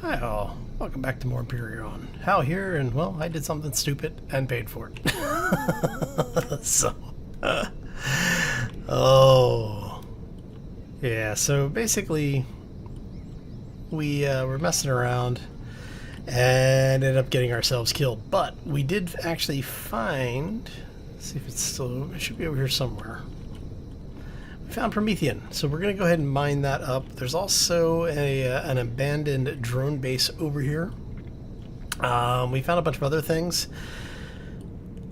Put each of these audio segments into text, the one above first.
Hi all, welcome back to more Empyrion. Hal here, and well, I did something stupid and paid for it. Oh. Yeah, so basically, we were messing around and ended up getting ourselves killed. But we did actually find, let's see if it's still, it should be over here somewhere. We found Promethean, so we're going to go ahead and mine that up. There's also an abandoned drone base over here. We found a bunch of other things.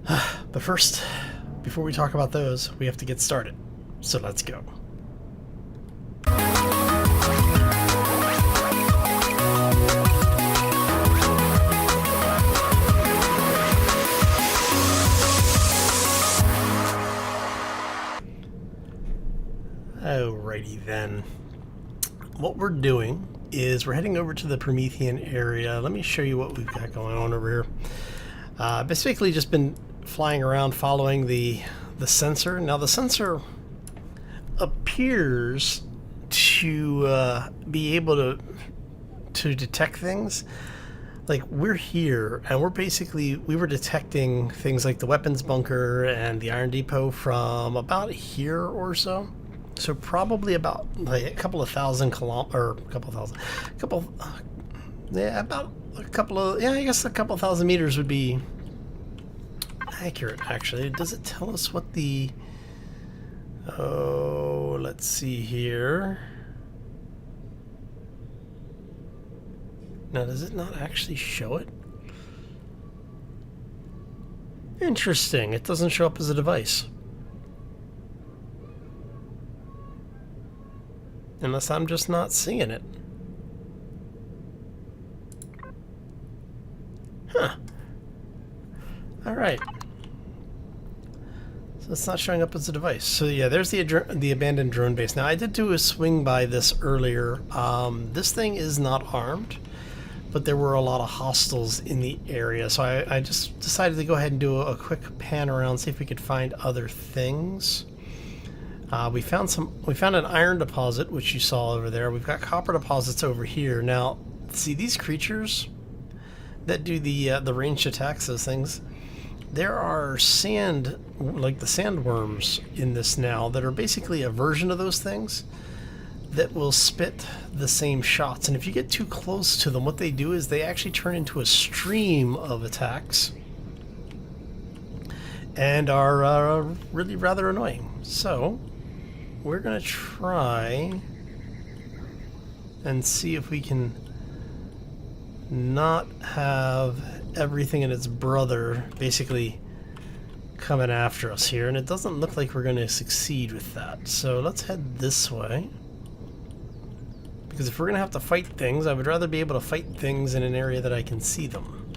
But first, before we talk about those, we have to get started. So let's go. Alrighty then. What we're doing is we're heading over to the Promethean area. Let me show you what we've got going on over here. Basically just been flying around following the sensor. Now the sensor appears to be able to detect things. Like, we're here and we were detecting things like the weapons bunker and the iron depot from about here or so. So probably about like a couple of thousand thousand meters would be accurate, actually. Does it tell us what the... Oh, let's see here. Now, does it not actually show it? Interesting. It doesn't show up as a device. Unless I'm just not seeing it. Huh. Alright. So it's not showing up as a device. So yeah, there's the abandoned drone base. Now I did do a swing by this earlier. This thing is not armed, but there were a lot of hostiles in the area. So I just decided to go ahead and do a quick pan around, see if we could find other things. We found an iron deposit, which you saw over there. We've got copper deposits over here. Now, see these creatures that do the ranged attacks, those things. There are sand, like the sandworms in this now, that are basically a version of those things that will spit the same shots. And if you get too close to them, what they do is they actually turn into a stream of attacks and are really rather annoying. So we're going to try and see if we can not have everything and its brother basically coming after us here. And it doesn't look like we're going to succeed with that. So let's head this way. Because if we're going to have to fight things, I would rather be able to fight things in an area that I can see them.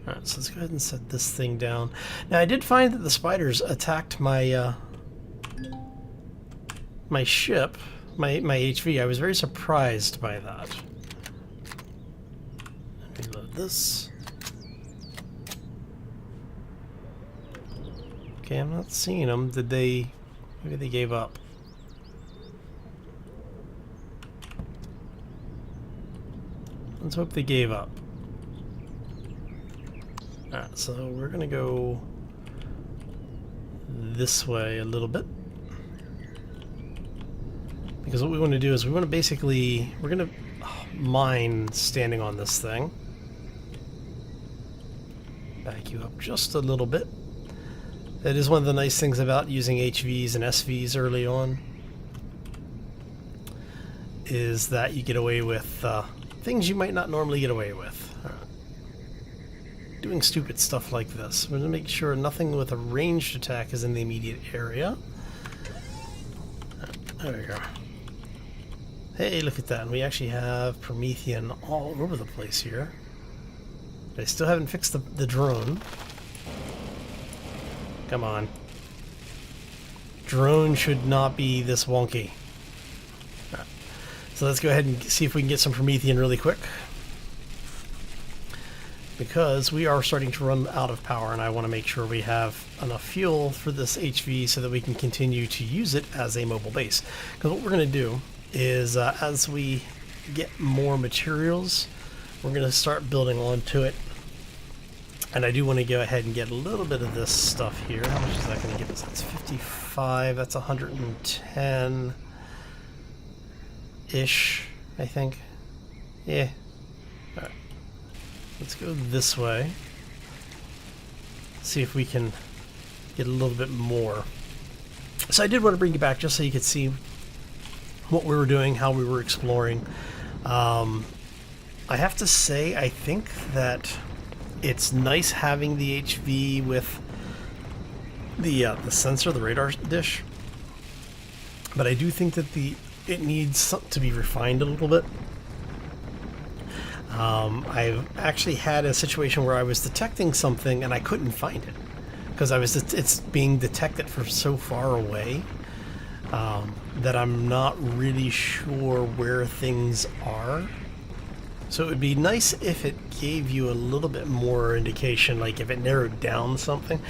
Alright, so let's go ahead and set this thing down. Now I did find that the spiders attacked my my ship, my HV. I was very surprised by that. Let me load this. Okay, I'm not seeing them. Did they... Maybe they gave up. Let's hope they gave up. Alright, so we're gonna go this way a little bit. Because what we want to do is we want to basically, we're going to mine standing on this thing. Back you up just a little bit. That is one of the nice things about using HVs and SVs early on, is that you get away with things you might not normally get away with. Doing stupid stuff like this. We're going to make sure nothing with a ranged attack is in the immediate area. There we go. Hey, look at that. We actually have Promethean all over the place here. I still haven't fixed the drone. Come on. Drone should not be this wonky. Right. So let's go ahead and see if we can get some Promethean really quick. Because we are starting to run out of power, and I want to make sure we have enough fuel for this HV so that we can continue to use it as a mobile base. Because what we're going to do is as we get more materials, we're going to start building onto it. And I do want to go ahead and get a little bit of this stuff here. How much is that going to give us? That's 55. That's 110-ish, I think. Yeah. All right. Let's go this way. See if we can get a little bit more. So I did want to bring you back just so you could see what we were doing, how we were exploring. I have to say, I think that it's nice having the HV with the sensor, the radar dish, but I do think that it needs to be refined a little bit. I've actually had a situation where I was detecting something and I couldn't find it because it's being detected from so far away that I'm not really sure where things are. So it would be nice if it gave you a little bit more indication, like if it narrowed down something.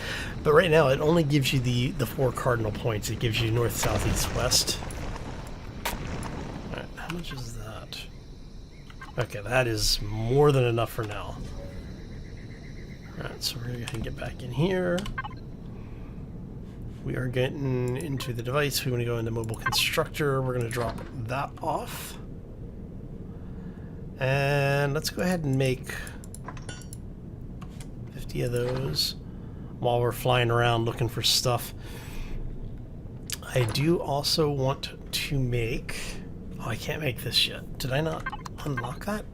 But right now it only gives you the 4 cardinal points. It gives you north, south, east, west. Alright, how much is that? Okay, that is more than enough for now. Alright, so we're going to go ahead and get back in here. We are getting into the device. We want to go into mobile constructor. We're going to drop that off. And let's go ahead and make 50 of those while we're flying around looking for stuff. I do also want to make... Oh, I can't make this yet. Did I not unlock that?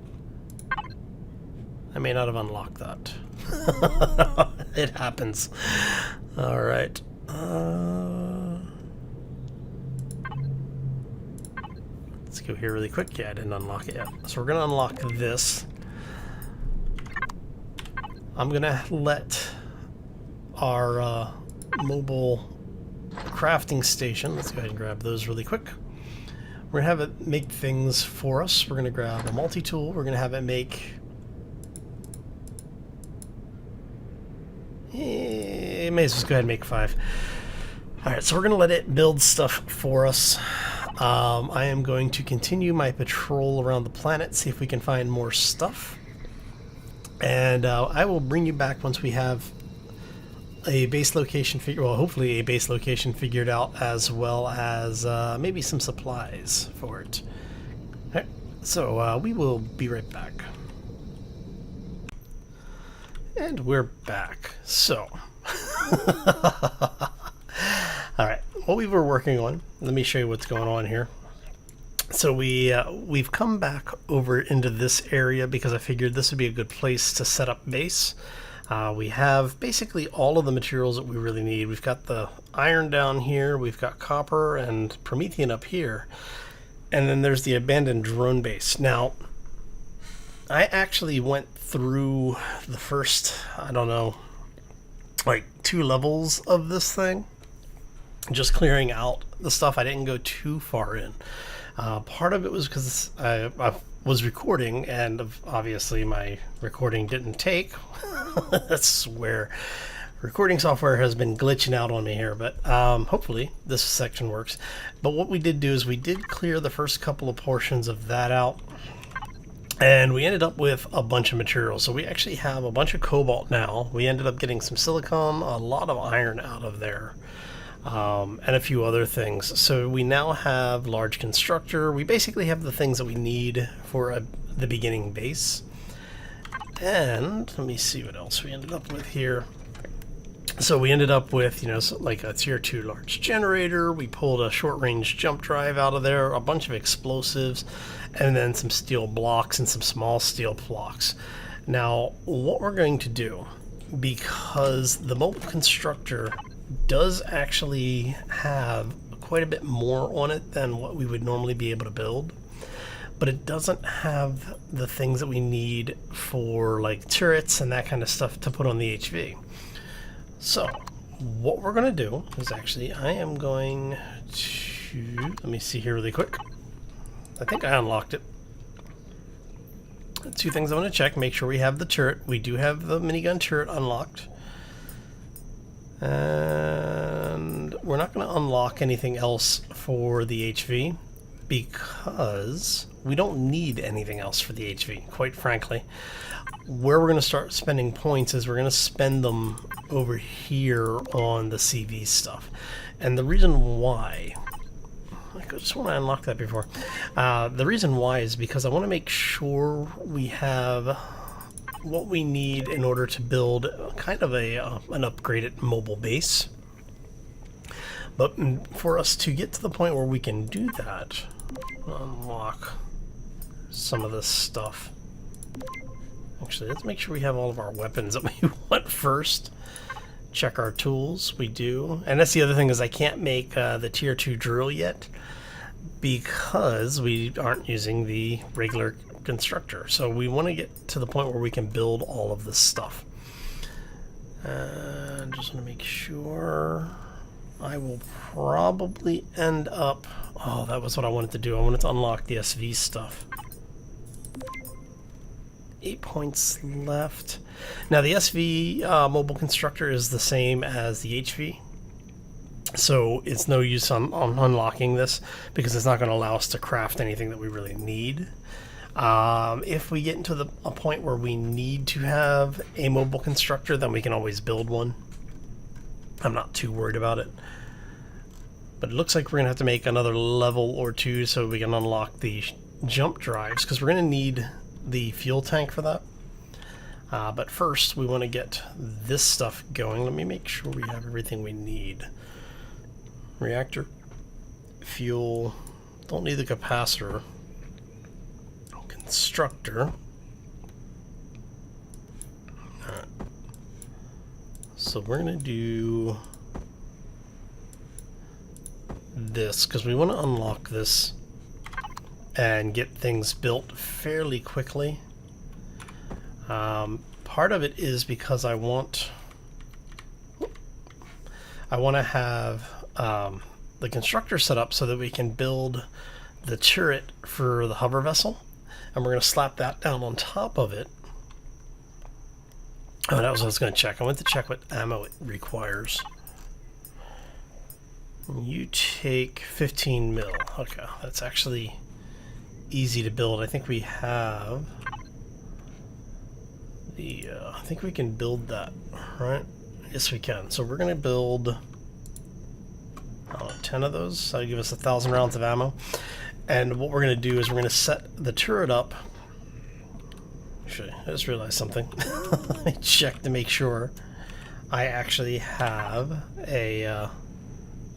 I may not have unlocked that. It happens. Alright. Let's go here really quick. Yeah, I didn't unlock it yet. So we're going to unlock this. I'm going to let our mobile crafting station, let's go ahead and grab those really quick. We're going to have it make things for us. We're going to grab a multi-tool. We're going to have it make... may as well go ahead and make 5. Alright, so we're going to let it build stuff for us. I am going to continue my patrol around the planet, see if we can find more stuff. And I will bring you back once we have a base location hopefully a base location figured out, as well as maybe some supplies for it. Alright, so we will be right back. And we're back. So, alright, what we were working on, let me show you what's going on here. So we've come back over into this area because I figured this would be a good place to set up base. We have basically all of the materials that we really need. We've got the iron down here, we've got copper and Promethean up here, and then there's the abandoned drone base. Now, I actually went through the first, I don't know, like 2 levels of this thing, just clearing out the stuff. I didn't go too far in. Part of it was because I was recording, and obviously my recording didn't take. That's where recording software has been glitching out on me here, but hopefully this section works. But what we did do is we did clear the first couple of portions of that out, and we ended up with a bunch of materials. So we actually have a bunch of cobalt now. We ended up getting some silicon, a lot of iron out of there, and a few other things. So we now have large constructor. We basically have the things that we need for the beginning base. And let me see what else we ended up with here. So we ended up with, like a tier 2 large generator. We pulled a short range jump drive out of there, a bunch of explosives, and then some steel blocks and some small steel blocks. Now, what we're going to do, because the mobile constructor does actually have quite a bit more on it than what we would normally be able to build, but it doesn't have the things that we need for like turrets and that kind of stuff to put on the HV. So what we're going to do is actually I am going to, let me see here really quick. I think I unlocked it. 2 things I want to check, make sure we have the turret. We do have the minigun turret unlocked. And we're not going to unlock anything else for the HV. because we don't need anything else for the HV, quite frankly. Where we're going to start spending points is we're going to spend them over here on the CV stuff. And the reason why, I just want to unlock that before. The reason why is because I want to make sure we have what we need in order to build kind of an upgraded mobile base. But for us to get to the point where we can do that, unlock some of this stuff. Actually, let's make sure we have all of our weapons that we want first. Check our tools. We do. And that's the other thing, is I can't make the tier 2 drill yet because we aren't using the regular constructor. So we want to get to the point where we can build all of this stuff. And just want to make sure. I will probably end up... Oh, that was what I wanted to do. I wanted to unlock the SV stuff. 8 points left. Now, the SV mobile constructor is the same as the HV. So it's no use on unlocking this because it's not going to allow us to craft anything that we really need. If we get into a point where we need to have a mobile constructor, then we can always build one. I'm not too worried about it. But it looks like we're going to have to make another level or two so we can unlock the jump drives, because we're going to need the fuel tank for that. But first, we want to get this stuff going. Let me make sure we have everything we need. Reactor, fuel, don't need the capacitor. Constructor. Alright. So we're going to do this because we want to unlock this and get things built fairly quickly. Part of it is because I want to have the constructor set up so that we can build the turret for the hover vessel, and we're going to slap that down on top of it. Oh, that was what I was going to check. I went to check what ammo it requires. You take 15 mil. Okay, that's actually easy to build. I think we have the... I think we can build that, right? Yes, we can. So we're going to build 10 of those. That'll give us 1,000 rounds of ammo. And what we're going to do is we're going to set the turret up. Actually, I just realized something. I checked to make sure I actually have a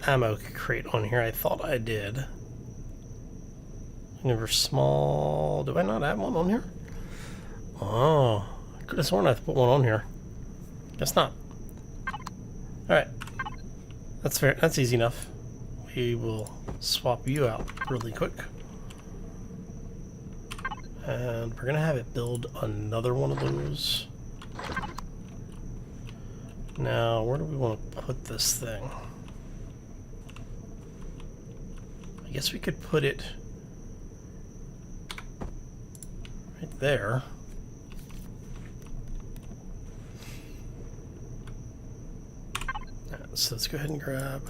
ammo crate on here. I thought I did. Never small. Do I not have one on here? Oh, I could have sworn I put one on here. Guess not. Alright. That's fair. That's easy enough. We will swap you out really quick. And we're going to have it build another one of those. Now, where do we want to put this thing? I guess we could put it right there. So let's go ahead and grab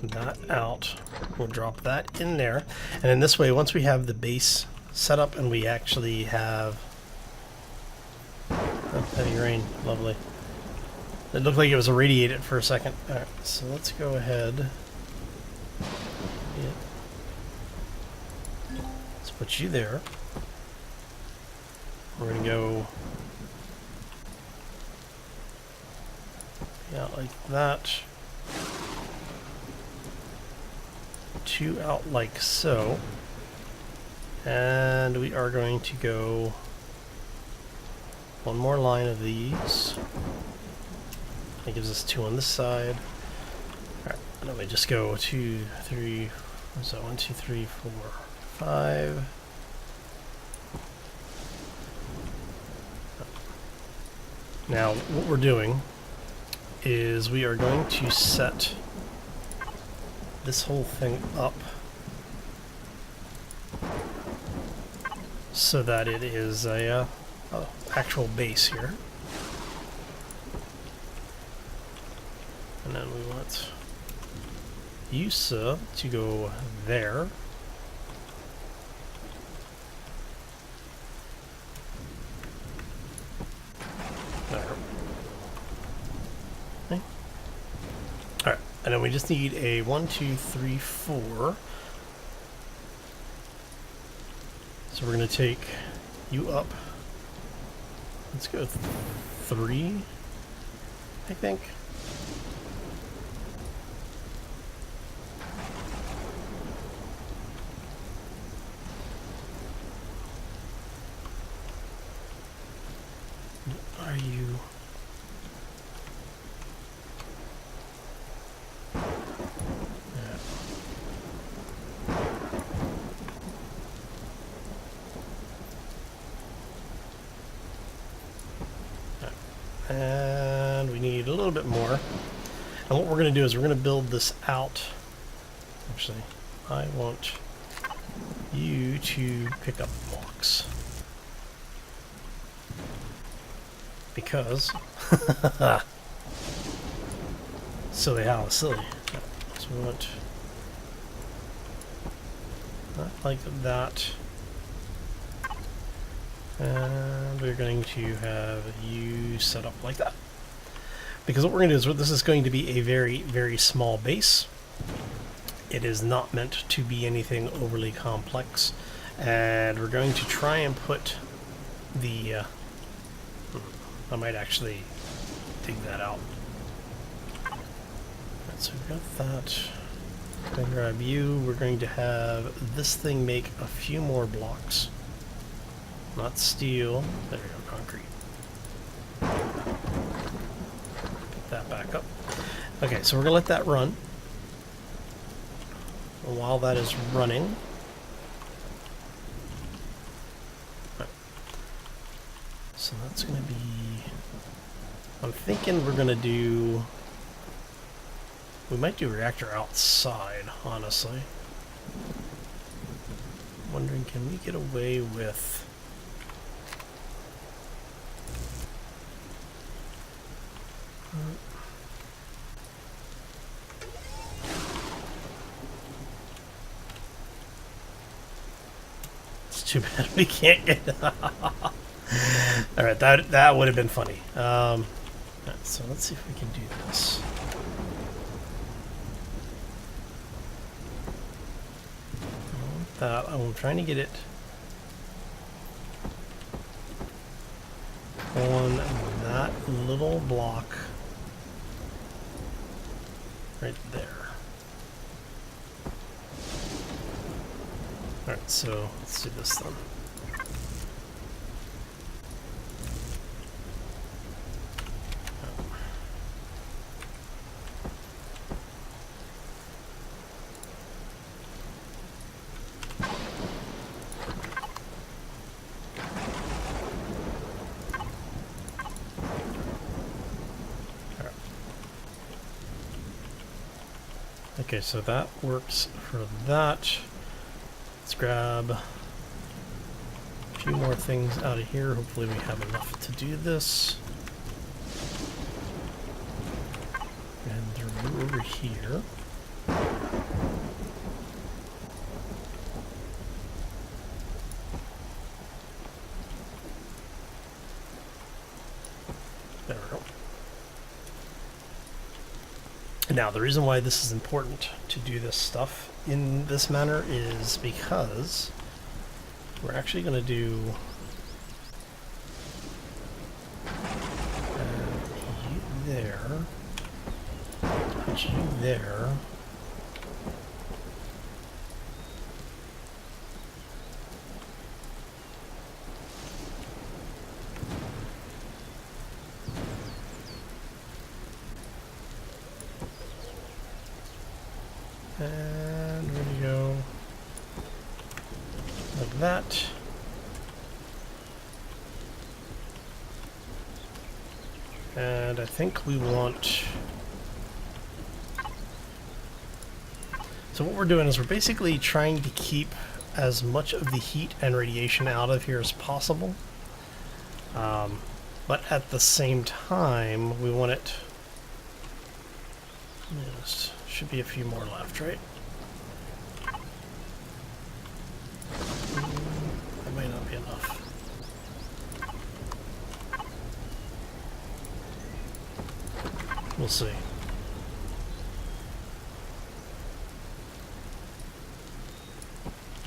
that out. We'll drop that in there. And in this way, once we have the base set up and we actually have... Oh, heavy rain. Lovely. It looked like it was irradiated for a second. Alright, so let's go ahead. Let's put you there. We're going to go... out like that. 2 out like so. And we are going to go one more line of these. That gives us 2 on this side. Alright, and then we just go 2, 3, so 1, 2, 3, 4, 5. Now, what we're doing is we are going to set this whole thing up so that it is a actual base here. And then we want you, sir, to go there. There. Okay. Alright, and then we just need a 1, 2, 3, 4. So we're going to take you up. Let's go with 3, I think. Are you? And we need a little bit more. And what we're going to do is we're going to build this out. Actually, I want you to pick up blocks. Because... silly how silly. So we want... not like that. And we're going to have you set up like that. Because what we're going to do is this is going to be a very, very small base. It is not meant to be anything overly complex. And we're going to try and put the... I might actually dig that out. Alright, so we've got that. I'm going to grab you. We're going to have this thing make a few more blocks. Not steel. There we go, concrete. Pick that back up. Okay, so we're going to let that run. And while that is running... Right. So that's going to be... I'm thinking we're going to do... We might do reactor outside, honestly. I'm wondering, can we get away with... It's too bad we can't get... Alright, that would have been funny. Right, so let's see if we can do this. I'm trying to get it on that little block right there. Alright, so let's do this then. Okay, so that works for that. Let's grab a few more things out of here. Hopefully we have enough to do this. And through over here. There we go. Now, the reason why this is important to do this stuff in this manner is because we're actually going to do you there, put you there, and we're going to go like that. And I think we want... So what we're doing is we're basically trying to keep as much of the heat and radiation out of here as possible. But at the same time, we want it... Let me just Should be a few more left, right? That might not be enough. We'll see.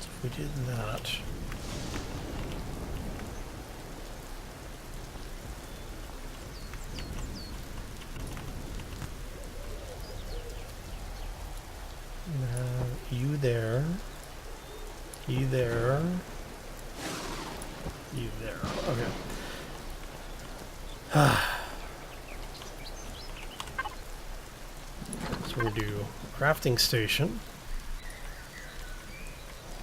So if we did that... you there, you there, you there. Okay. So we're gonna do crafting station.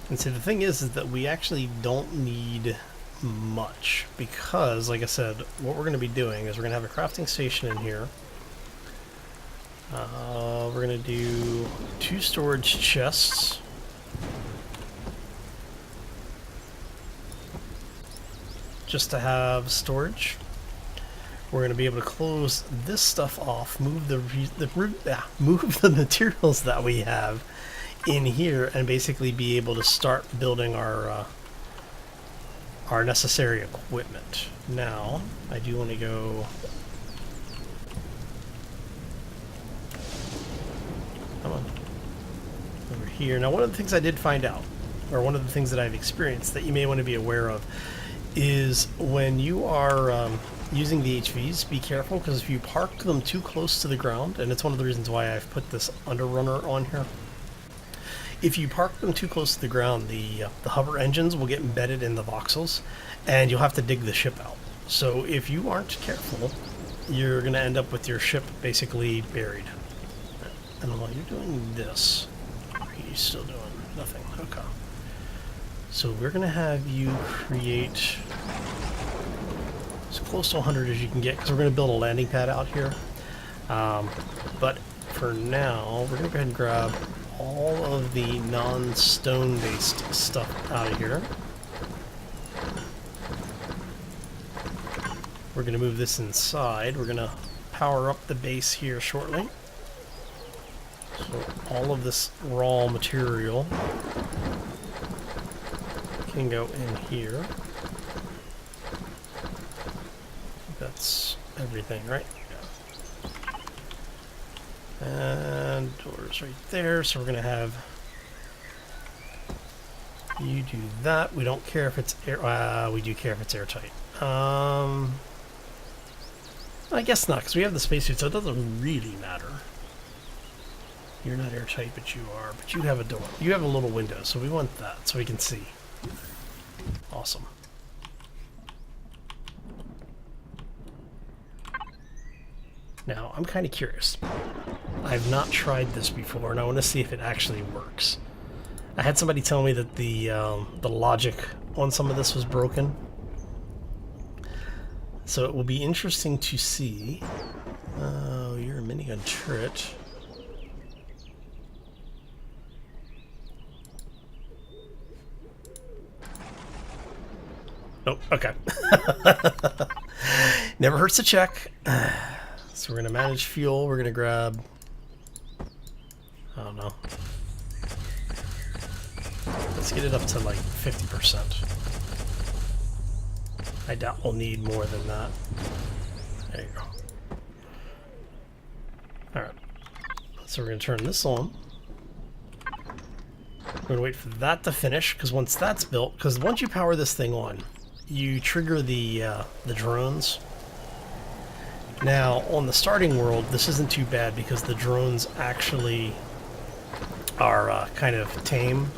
And see, the thing is that we actually don't need much because, like I said, what we're gonna be doing is we're gonna have a crafting station in here. We're going to do 2 storage chests. Just to have storage. We're going to be able to close this stuff off, move the materials that we have in here, and basically be able to start building our necessary equipment. Now, I do want to go... Come on. Over here. Now, one of the things I did find out, or one of the things that I've experienced that you may want to be aware of, is when you are using the HVs, be careful, because if you park them too close to the ground, and it's one of the reasons why I've put this underrunner on here, if you park them too close to the ground, the hover engines will get embedded in the voxels, and you'll have to dig the ship out. So if you aren't careful, you're going to end up with your ship basically buried. And while you're doing this, what are you still doing? Nothing. Okay. So we're going to have you create as close to 100 as you can get, because we're going to build a landing pad out here. But for now, we're going to go ahead and grab all of the non-stone based stuff out of here. We're going to move this inside. We're going to power up the base here shortly. So all of this raw material can go in here. That's everything, right? Yeah. And doors right there. So we're going to have you do that. We don't care if it's air. We do care if it's airtight. I guess not, because we have the spacesuit, so it doesn't really matter. You're not airtight, but you are. But you have a door. You have a little window, so we want that, so we can see. Awesome. Now, I'm kind of curious. I've not tried this before, and I want to see if it actually works. I had somebody tell me that the logic on some of this was broken. So it will be interesting to see. Oh, you're a minigun turret. Oh, okay. Never hurts to check. So we're going to manage fuel. We're going to grab... I don't know. Let's get it up to like 50%. I doubt we'll need more than that. There you go. Alright. So we're going to turn this on. We're going to wait for that to finish, because once that's built, because once you power this thing on, you trigger the drones. Now, on the starting world, this isn't too bad, because the drones actually are kind of tame.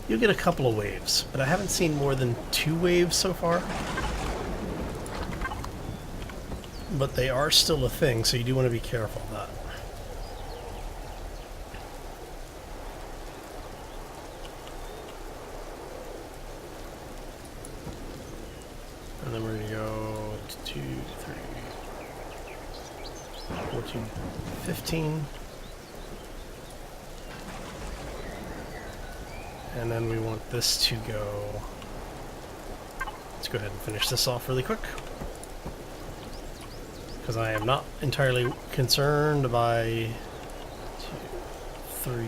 You'll get a couple of waves, but I haven't seen more than 2 waves so far. But they are still a thing, so you do want to be careful of that. And then we're going to go 2, 3, 14, 15. And then we want this to go... Let's go ahead and finish this off really quick. Because I am not entirely concerned by 2, 3, 4.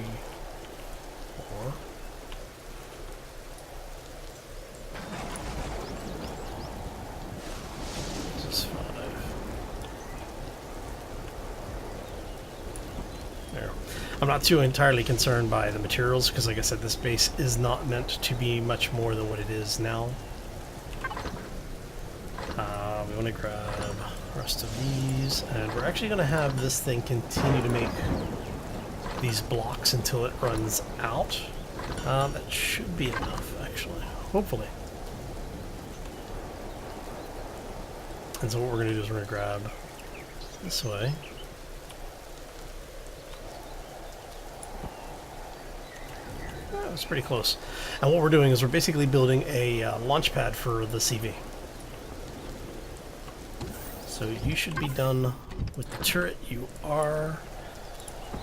This is 5. There. I'm not too entirely concerned by the materials because, like I said, this base is not meant to be much more than what it is now. We want to grab the rest of these, and we're actually going to have this thing continue to make these blocks until it runs out. That should be enough, actually. Hopefully. And so what we're going to do is we're going to grab this way. That was pretty close. And what we're doing is we're basically building a launch pad for the CV. So you should be done with the turret. You are.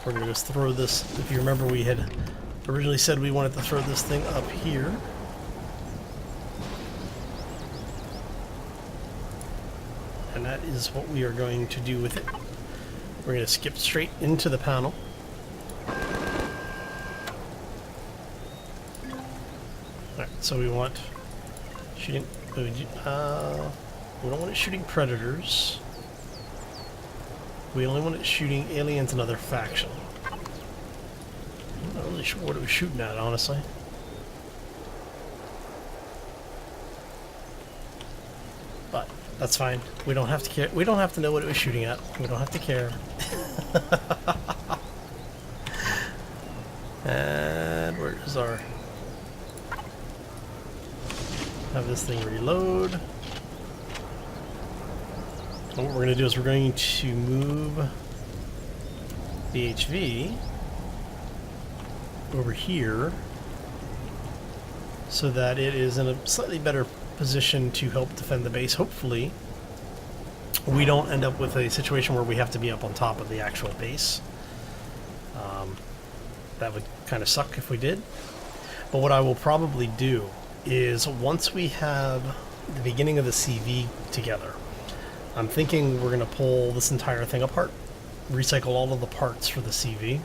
We're going to just throw this. If you remember, we had originally said we wanted to throw this thing up here. And that is what we are going to do with it. We're going to skip straight into the panel. Alright, so we want shooting. We don't want it shooting predators. We only want it shooting aliens and other faction. I'm not really sure what it was shooting at, honestly. But that's fine. We don't have to care. We don't have to know what it was shooting at. We don't have to care. And where is our... Have this thing reload. And what we're going to do is we're going to move the HV over here so that it is in a slightly better position to help defend the base. Hopefully we don't end up with a situation where we have to be up on top of the actual base. That would kind of suck if we did. But what I will probably do is once we have the beginning of the CV together, I'm thinking we're going to pull this entire thing apart, recycle all of the parts for the CV,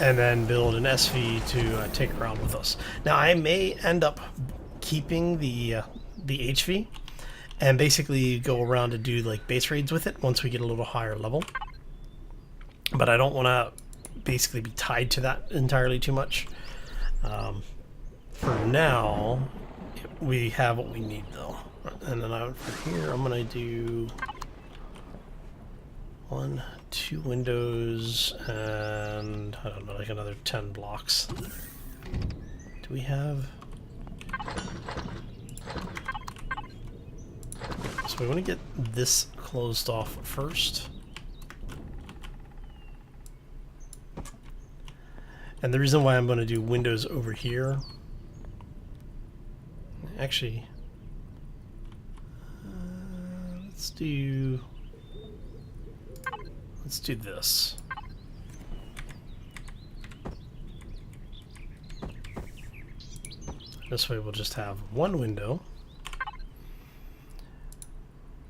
and then build an SV to take around with us. Now I may end up keeping the HV and basically go around and do like base raids with it once we get a little higher level. But I don't want to basically be tied to that entirely too much. For now, we have what we need though. And then out for here, I'm going to do 1, 2 windows, and I don't know, like another 10 blocks. Do we have... So we want to get this closed off first. And the reason why I'm going to do windows over here, actually, let's do this. This way we'll just have one window.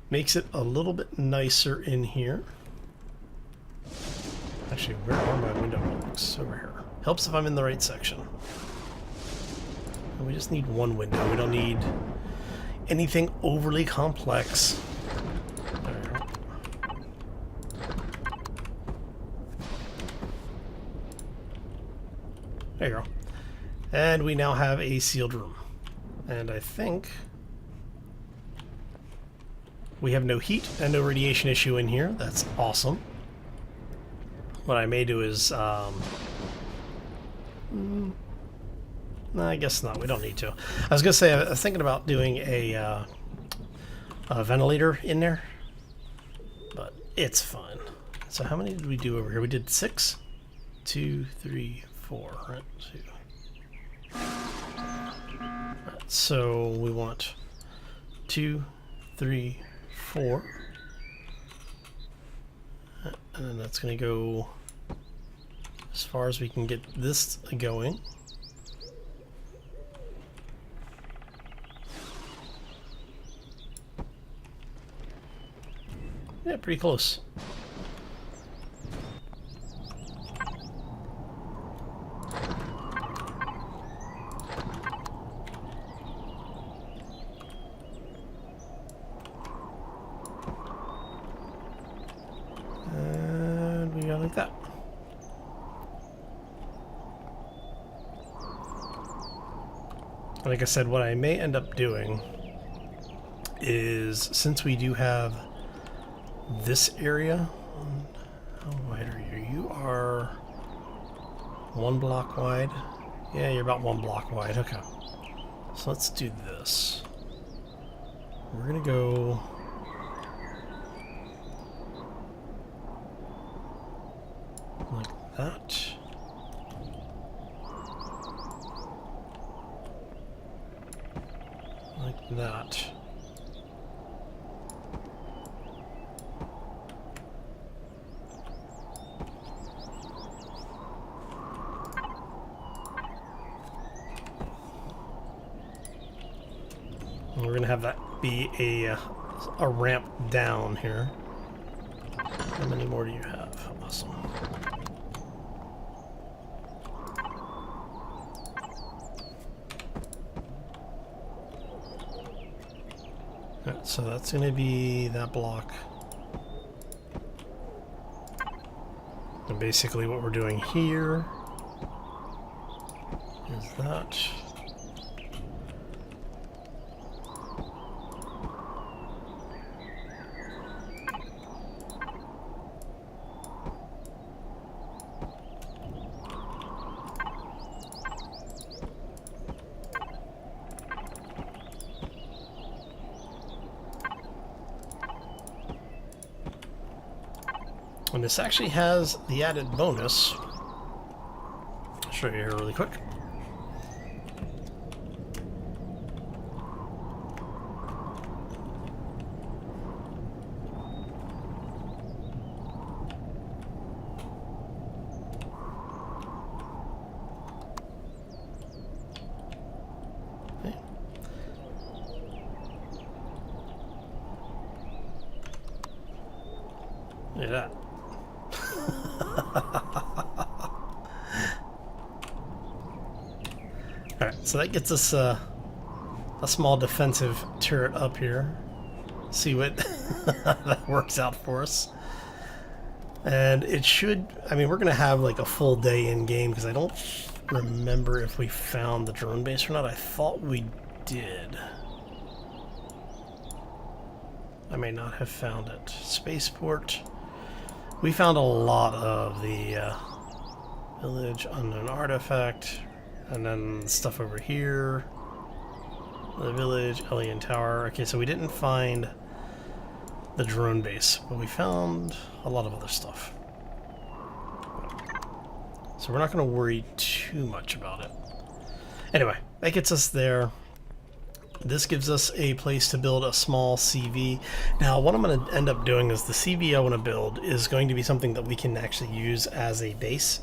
Makes it a little bit nicer in here. Actually, where are my window blocks? Over here. Helps if I'm in the right section. And we just need one window. We don't need anything overly complex. There we go. There you go. And we now have a sealed room. And I think we have no heat and no radiation issue in here. That's awesome. What I may do is, no, I guess not. We don't need to. I was going to say, I was thinking about doing a ventilator in there, but it's fine. So how many did we do over here? We did 6? 2, 3, 4. Right, 2. Right, so we want 2, 3, 4. And then that's going to go as far as we can get this going. Yeah, pretty close. like that. Like I said, what I may end up doing is, since we do have this area, how wide are you? You are 1 block wide. Yeah, you're about 1 block wide. Okay. So let's do this. We're gonna go like that. Like that. And we're going to have that be a ramp down here. How many more do you have? Awesome. Alright, so that's going to be that block. And basically what we're doing here is that. And this actually has the added bonus. I'll show you here really quick. Okay. Look at that. Alright, so that gets us a small defensive turret up here. See what that works out for us. And it should, I mean, we're going to have like a full day in game because I don't remember if we found the drone base or not. I thought we did. I may not have found it. Spaceport. We found a lot of the village, unknown artifact, and then stuff over here. The village, alien tower. Okay, so we didn't find the drone base, but we found a lot of other stuff. So we're not going to worry too much about it. Anyway, that gets us there. This gives us a place to build a small CV. Now, what I'm going to end up doing is the CV I want to build is going to be something that we can actually use as a base.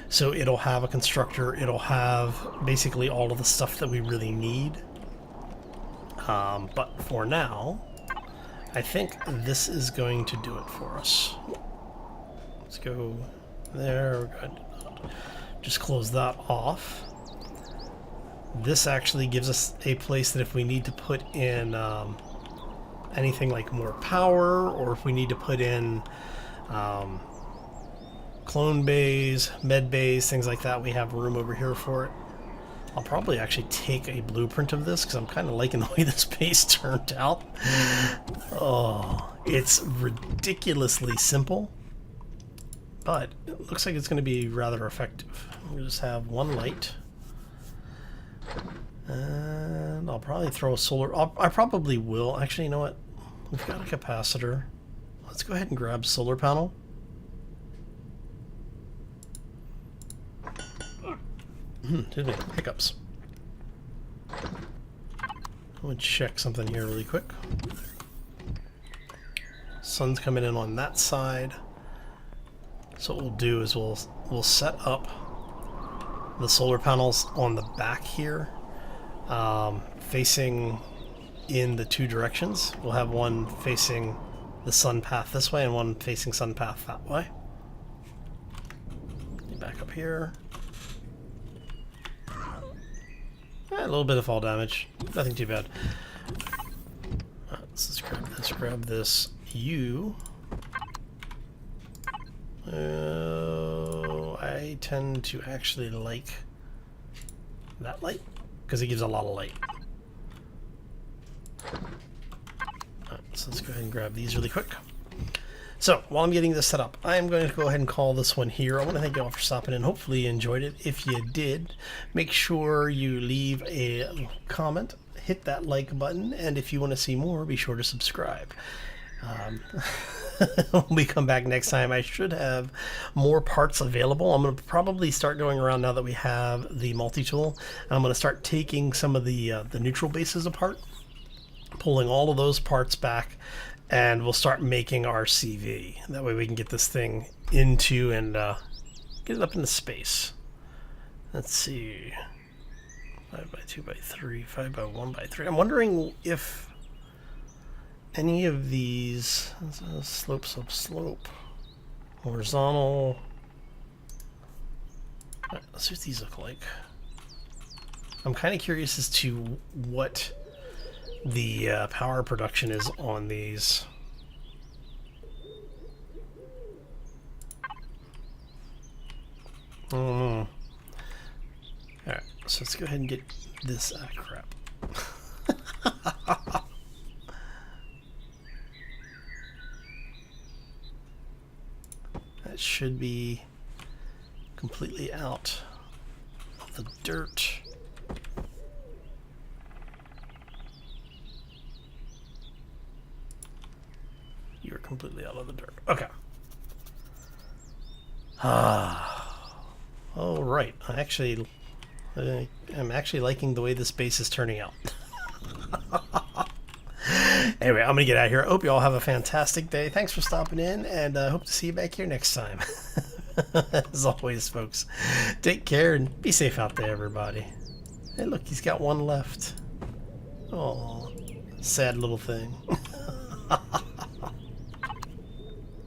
So it'll have a constructor, it'll have basically all of the stuff that we really need. But for now, I think this is going to do it for us. Let's go there. We're good. Just close that off. This actually gives us a place that if we need to put in anything like more power, or if we need to put in clone bays, med bays, things like that, we have room over here for it. I'll probably actually take a blueprint of this because I'm kind of liking the way this base turned out. Oh, it's ridiculously simple, but it looks like it's going to be rather effective. We'll just have one light. And I'll probably throw a solar... I probably will. Actually, you know what? We've got a capacitor. Let's go ahead and grab solar panel. Excuse me. Hiccups. I'm going to check something here really quick. Sun's coming in on that side. So what we'll do is we'll set up the solar panels on the back here, facing in the two directions. We'll have one facing the sun path this way and one facing sun path that way. Back up here. A little bit of fall damage, nothing too bad. Let's grab this. You. I tend to actually like that light because it gives a lot of light. Alright, so let's go ahead and grab these really quick. So, while I'm getting this set up, I'm going to go ahead and call this one here. I want to thank you all for stopping in. Hopefully you enjoyed it. If you did, make sure you leave a comment, hit that like button, and if you want to see more, be sure to subscribe. When we come back next time, I should have more parts available. I'm going to probably start going around now that we have the multi-tool. I'm going to start taking some of the neutral bases apart, pulling all of those parts back, and we'll start making our CV. That way we can get this thing into and get it up into space. Let's see. 5x2x3, 5x1x3. I'm wondering if any of these slope, horizontal. Right, let's see what these look like. I'm kind of curious as to what the power production is on these. Alright, so let's go ahead and get this out of crap. That should be completely out of the dirt. You're completely out of the dirt. Okay. All right. I'm actually liking the way this base is turning out. Anyway, I'm gonna get out of here. I hope you all have a fantastic day. Thanks for stopping in, and I hope to see you back here next time. As always, folks, take care and be safe out there, everybody. Hey, look, he's got one left. Oh, sad little thing.